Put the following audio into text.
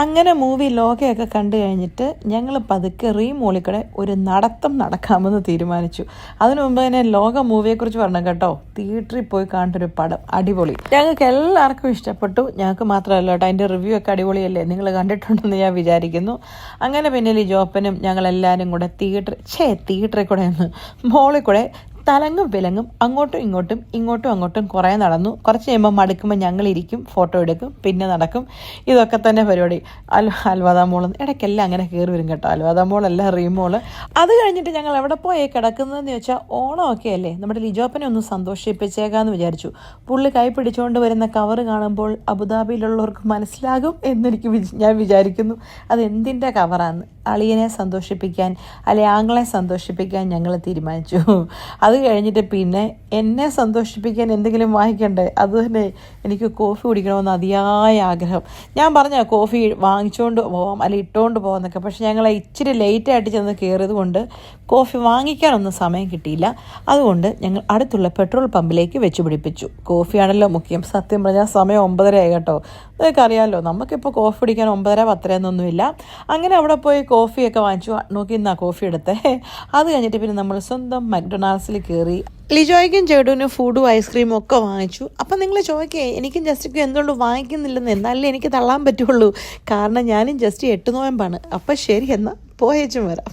അങ്ങനെ മൂവി ലോകയൊക്കെ കണ്ടു കഴിഞ്ഞിട്ട് ഞങ്ങൾ പതുക്കെ മോളിൽ ഒരു നടക്കാമെന്ന് തീരുമാനിച്ചു. അതിനു മുമ്പ് തന്നെ ലോക മൂവിയെക്കുറിച്ച് പറഞ്ഞു കേട്ടോ. തിയേറ്ററിൽ പോയി കണ്ടൊരു പടം അടിപൊളി. ഞങ്ങൾക്ക് എല്ലാവർക്കും ഇഷ്ടപ്പെട്ടു. ഞങ്ങൾക്ക് മാത്രമല്ല കേട്ടോ, അതിൻ്റെ റിവ്യൂ ഒക്കെ അടിപൊളിയല്ലേ, നിങ്ങൾ കണ്ടിട്ടുണ്ടെന്ന് ഞാൻ വിചാരിക്കുന്നു. അങ്ങനെ പിന്നെ ജോപ്പനും ഞങ്ങളെല്ലാവരും കൂടെ തിയേറ്ററിൽ കൂടെ മോളിൽ കൂടെ തലങ്ങും വിലങ്ങും അങ്ങോട്ടും ഇങ്ങോട്ടും കുറേ നടന്നു. കുറച്ച് കഴിയുമ്പോൾ മടുക്കുമ്പോൾ ഞങ്ങളിരിക്കും, ഫോട്ടോ എടുക്കും, പിന്നെ നടക്കും. ഇതൊക്കെ തന്നെ പരിപാടി. അൽവാദ മോൾ ഇടയ്ക്കെല്ലാം അങ്ങനെ കയറി വരും കേട്ടോ. അൽവാദ മോളല്ല, റീമോള്. അത് കഴിഞ്ഞിട്ട് ഞങ്ങൾ എവിടെ പോയി കിടക്കുന്നതെന്ന് ചോദിച്ചാൽ, ഓണമൊക്കെ അല്ലേ, നമ്മുടെ ലിജോപ്പനെ ഒന്ന് സന്തോഷിപ്പിച്ചേക്കാമെന്ന് വിചാരിച്ചു. പുള്ളി കൈ പിടിച്ചുകൊണ്ട് വരുന്ന കവർ കാണുമ്പോൾ അബുദാബിയിലുള്ളവർക്ക് മനസ്സിലാകും എന്നെനിക്ക് ഞാൻ വിചാരിക്കുന്നു അത് എന്തിൻ്റെ കവറാന്ന്. അളിയനെ സന്തോഷിപ്പിക്കാൻ അല്ലെ ആങ്ങളെ സന്തോഷിപ്പിക്കാൻ ഞങ്ങൾ തീരുമാനിച്ചു. അത് കഴിഞ്ഞിട്ട് പിന്നെ എന്നെ സന്തോഷിപ്പിക്കാൻ എന്തെങ്കിലും വാങ്ങിക്കണ്ടേ. അതുതന്നെ എനിക്ക് കോഫി കുടിക്കണമെന്ന് അതിയായ ആഗ്രഹം. ഞാൻ പറഞ്ഞ കോഫി വാങ്ങിച്ചുകൊണ്ട് പോവാം അല്ലെ ഇട്ടുകൊണ്ട് പോകാമെന്നൊക്കെ. പക്ഷെ ഞങ്ങൾ ഇച്ചിരി ലേറ്റായിട്ട് ചെന്ന് കയറിയത് കൊണ്ട് കോഫി വാങ്ങിക്കാനൊന്നും സമയം കിട്ടിയില്ല. അതുകൊണ്ട് ഞങ്ങൾ അടുത്തുള്ള പെട്രോൾ പമ്പിലേക്ക് വെച്ച് പിടിപ്പിച്ചു. കോഫിയാണല്ലോ മുഖ്യം. സത്യം പറഞ്ഞാൽ സമയം 9:30 ആയി കേട്ടോ. നിങ്ങൾക്ക് അറിയാമല്ലോ, നമുക്കിപ്പോൾ കോഫി കുടിക്കാൻ 9:30 10 എന്നൊന്നുമില്ല. അങ്ങനെ അവിടെ പോയി കോഫിയൊക്കെ വാങ്ങിച്ചു. നോക്കി നിന്നാ കോഫി എടുത്തേ. അത് കഴിഞ്ഞിട്ട് പിന്നെ നമ്മൾ സ്വന്തം മക്ഡൊണാൾഡ്സിൽ കയറി. ലിജോയ്ക്കും ചേട്ടനും ഫുഡും ഐസ്ക്രീമും ഒക്കെ വാങ്ങിച്ചു. അപ്പം നിങ്ങൾ ചോദിക്കേ, എനിക്കും ജസ്റ്റിക്കും എന്തുകൊണ്ട് വാങ്ങിക്കുന്നില്ലെന്ന്. എന്നാലേ എനിക്ക് തള്ളാൻ പറ്റുള്ളൂ. കാരണം ഞാനും ജസ്റ്റ് 8 നോയമ്പാണ്. അപ്പം ശരി, എന്നാൽ പോയേച്ചും വരാം.